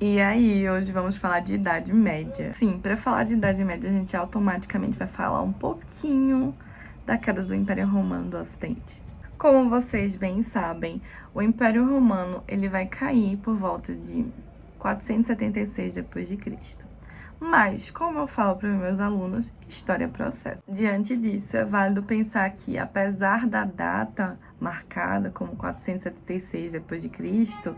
E aí, hoje vamos falar de Idade Média. Sim, para falar de Idade Média, a gente automaticamente vai falar um pouquinho da queda do Império Romano do Ocidente. Como vocês bem sabem, o Império Romano ele vai cair por volta de 476 d.C. Mas, como eu falo para os meus alunos, história é processo. Diante disso, é válido pensar que, apesar da data marcada como 476 d.C.,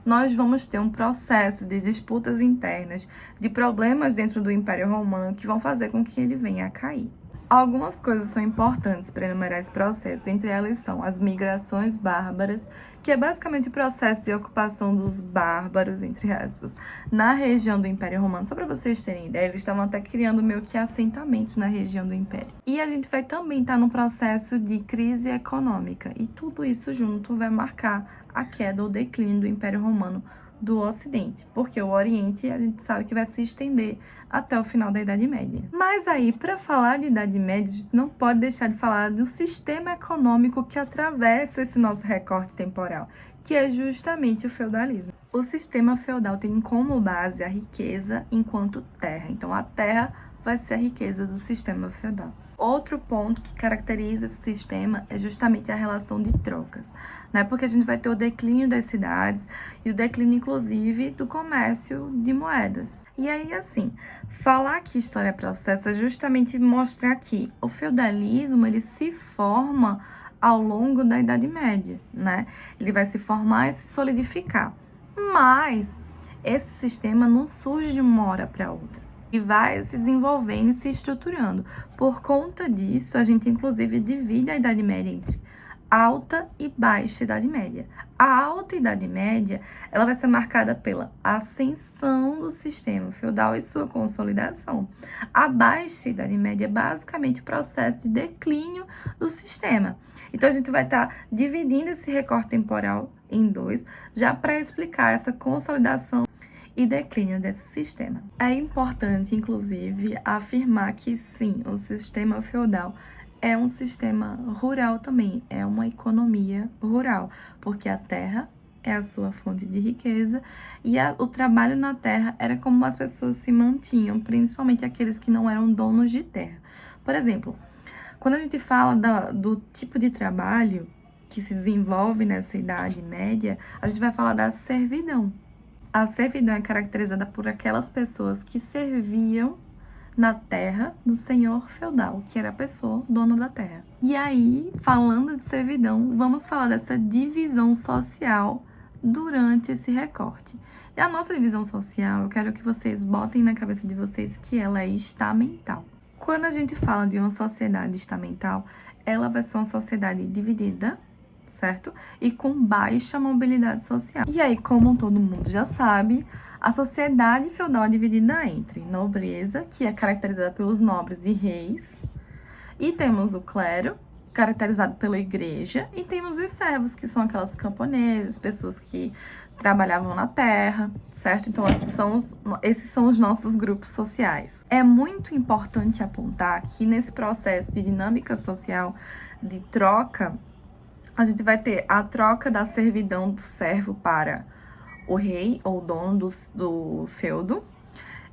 nós vamos ter um processo de disputas internas, de problemas dentro do Império Romano que vão fazer com que ele venha a cair. Algumas coisas são importantes para enumerar esse processo, entre elas são as migrações bárbaras, que é basicamente o processo de ocupação dos bárbaros, entre aspas, na região do Império Romano. Só para vocês terem ideia, eles estavam até criando meio que assentamentos na região do Império. E a gente vai também estar num processo de crise econômica, e tudo isso junto vai marcar a queda ou declínio do Império Romano do Ocidente, porque o Oriente a gente sabe que vai se estender até o final da Idade Média. Mas aí, para falar de Idade Média, a gente não pode deixar de falar do sistema econômico que atravessa esse nosso recorte temporal, que é justamente o feudalismo. O sistema feudal tem como base a riqueza enquanto terra, então a terra vai ser a riqueza do sistema feudal. Outro ponto que caracteriza esse sistema é justamente a relação de trocas, né? Porque a gente vai ter o declínio das cidades e o declínio, inclusive, do comércio de moedas. E aí, assim, falar que história é processo é justamente mostrar que o feudalismo, ele se forma ao longo da Idade Média, né? Ele vai se formar e se solidificar. Mas esse sistema não surge de uma hora para outra. E vai se desenvolvendo e se estruturando. Por conta disso, a gente inclusive divide a Idade Média entre alta e baixa Idade Média. A alta Idade Média, ela vai ser marcada pela ascensão do sistema feudal e sua consolidação. A baixa Idade Média é basicamente o processo de declínio do sistema. Então, a gente vai estar dividindo esse recorte temporal em dois, já para explicar essa consolidação e declínio desse sistema. É importante, inclusive, afirmar que sim, o sistema feudal é um sistema rural também, é uma economia rural, porque a terra é a sua fonte de riqueza e o trabalho na terra era como as pessoas se mantinham, principalmente aqueles que não eram donos de terra. Por exemplo, quando a gente fala do tipo de trabalho que se desenvolve nessa Idade Média, a gente vai falar da servidão. A servidão é caracterizada por aquelas pessoas que serviam na terra do senhor feudal, que era a pessoa dona da terra. E aí, falando de servidão, vamos falar dessa divisão social durante esse recorte. E a nossa divisão social, eu quero que vocês botem na cabeça de vocês que ela é estamental. Quando a gente fala de uma sociedade estamental, ela vai ser uma sociedade dividida, certo? E com baixa mobilidade social. E aí, como todo mundo já sabe, a sociedade feudal é dividida entre nobreza, que é caracterizada pelos nobres e reis, e temos o clero, caracterizado pela igreja, e temos os servos, que são aquelas camponeses, pessoas que trabalhavam na terra, certo? Então, esses são os nossos grupos sociais. É muito importante apontar que nesse processo de dinâmica social, de troca, a gente vai ter a troca da servidão do servo para o rei ou dono do feudo.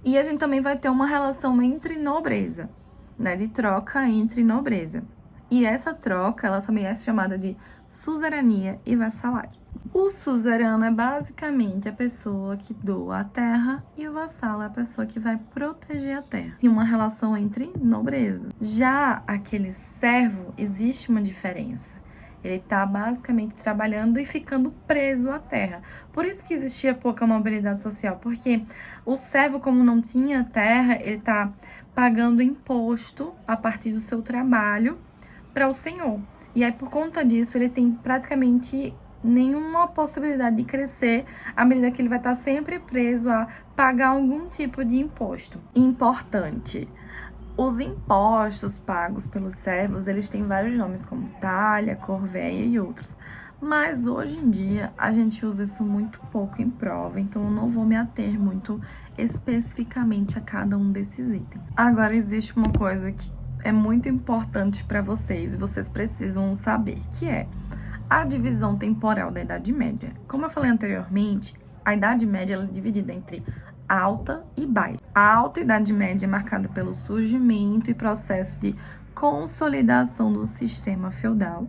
E a gente também vai ter uma relação entre nobreza, né? De troca entre nobreza. E essa troca, ela também é chamada de suzerania e vassalagem. O suzerano é basicamente a pessoa que doa a terra e o vassalo é a pessoa que vai proteger a terra. Tem uma relação entre nobreza. Já aquele servo, existe uma diferença. Ele está basicamente trabalhando e ficando preso à terra. Por isso que existia pouca mobilidade social, porque o servo, como não tinha terra, ele está pagando imposto a partir do seu trabalho para o senhor. E aí, por conta disso, ele tem praticamente nenhuma possibilidade de crescer à medida que ele vai estar sempre preso a pagar algum tipo de imposto. Importante. Os impostos pagos pelos servos, eles têm vários nomes, como talha, corvéia e outros. Mas hoje em dia, a gente usa isso muito pouco em prova, então eu não vou me ater muito especificamente a cada um desses itens. Agora, existe uma coisa que é muito importante para vocês e vocês precisam saber, que é a divisão temporal da Idade Média. Como eu falei anteriormente, A Idade Média ela é dividida entre alta e baixa. A alta Idade Média é marcada pelo surgimento e processo de consolidação do sistema feudal.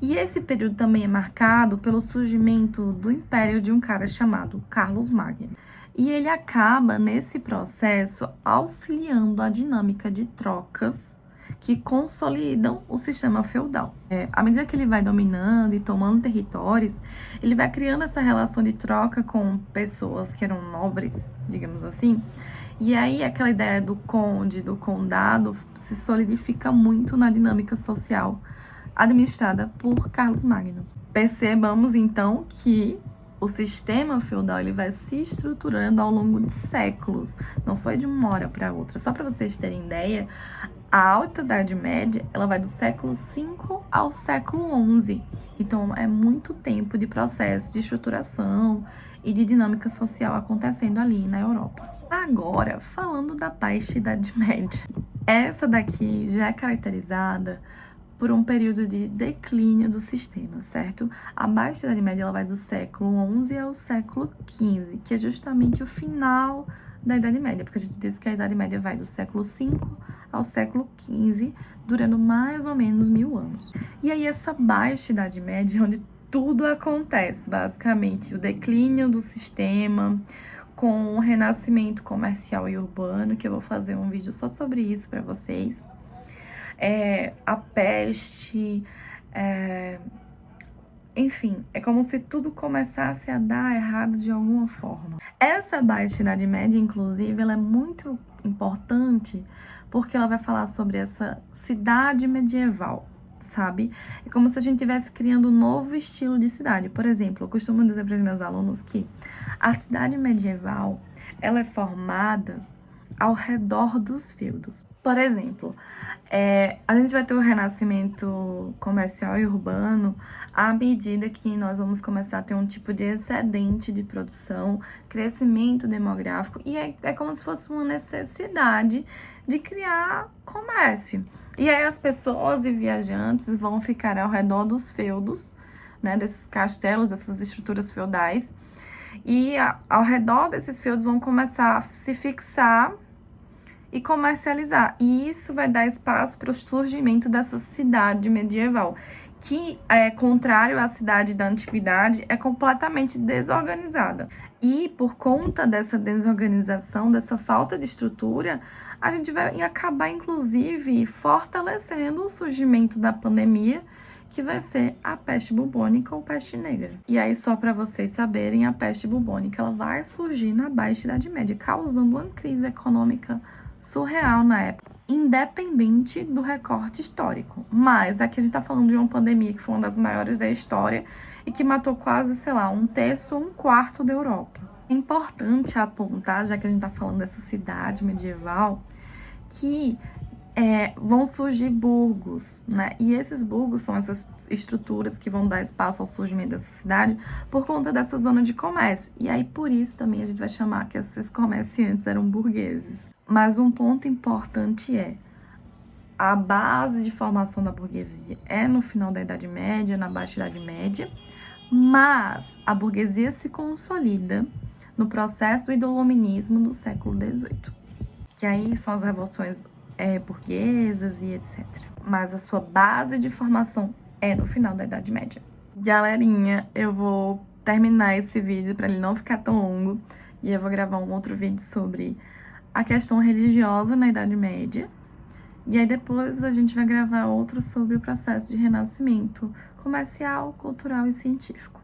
E esse período também é marcado pelo surgimento do império de um cara chamado Carlos Magno. E ele acaba, nesse processo, auxiliando a dinâmica de trocas que consolidam o sistema feudal. À medida que ele vai dominando e tomando territórios, ele vai criando essa relação de troca com pessoas que eram nobres, digamos assim. E aí aquela ideia do conde, do condado, se solidifica muito na dinâmica social administrada por Carlos Magno. Percebamos então que o sistema feudal ele vai se estruturando ao longo de séculos, não foi de uma hora para outra. Só para vocês terem ideia, a Alta Idade Média ela vai do século V ao século XI. Então é muito tempo de processo de estruturação e de dinâmica social acontecendo ali na Europa. Agora, falando da Baixa Idade Média, essa daqui já é caracterizada por um período de declínio do sistema, certo? A Baixa Idade Média ela vai do século XI ao século XV, que é justamente o final da Idade Média, porque a gente diz que a Idade Média vai do século V ao século XV, durando mais ou menos 1000 anos. E aí essa Baixa Idade Média é onde tudo acontece, basicamente, o declínio do sistema, com o renascimento comercial e urbano, que eu vou fazer um vídeo só sobre isso para vocês. A peste, enfim, é como se tudo começasse a dar errado de alguma forma. Essa Baixa Idade Média, inclusive, ela é muito importante porque ela vai falar sobre essa cidade medieval, sabe? É como se a gente estivesse criando um novo estilo de cidade. Por exemplo, eu costumo dizer para os meus alunos que a cidade medieval, ela é formada ao redor dos feudos. Por exemplo, a gente vai ter o renascimento comercial e urbano à medida que nós vamos começar a ter um tipo de excedente de produção, crescimento demográfico, e é como se fosse uma necessidade de criar comércio. E aí as pessoas e viajantes vão ficar ao redor dos feudos, né, desses castelos, dessas estruturas feudais, e ao redor desses feudos vão começar a se fixar e comercializar. E isso vai dar espaço para o surgimento dessa cidade medieval, que é contrário à cidade da antiguidade, é completamente desorganizada. E por conta dessa desorganização, dessa falta de estrutura, a gente vai acabar, inclusive, fortalecendo o surgimento da pandemia, que vai ser a peste bubônica ou peste negra. E aí, só para vocês saberem, a peste bubônica ela vai surgir na Baixa Idade Média, causando uma crise econômica surreal na época, independente do recorte histórico. Mas aqui a gente tá falando de uma pandemia que foi uma das maiores da história e que matou quase, sei lá, 1/3 ou 1/4 da Europa. É importante apontar, já que a gente tá falando dessa cidade medieval, que vão surgir burgos, né? E esses burgos são essas estruturas que vão dar espaço ao surgimento dessa cidade por conta dessa zona de comércio. E aí, por isso, também a gente vai chamar que esses comerciantes eram burgueses. Mas um ponto importante a base de formação da burguesia é no final da Idade Média, na Baixa Idade Média, mas a burguesia se consolida no processo do iluminismo do século XVIII, que aí são as revoluções burguesas e etc. Mas a sua base de formação é no final da Idade Média. Galerinha, eu vou terminar esse vídeo para ele não ficar tão longo e eu vou gravar um outro vídeo sobre a questão religiosa na Idade Média. E aí depois a gente vai gravar outro sobre o processo de renascimento comercial, cultural e científico.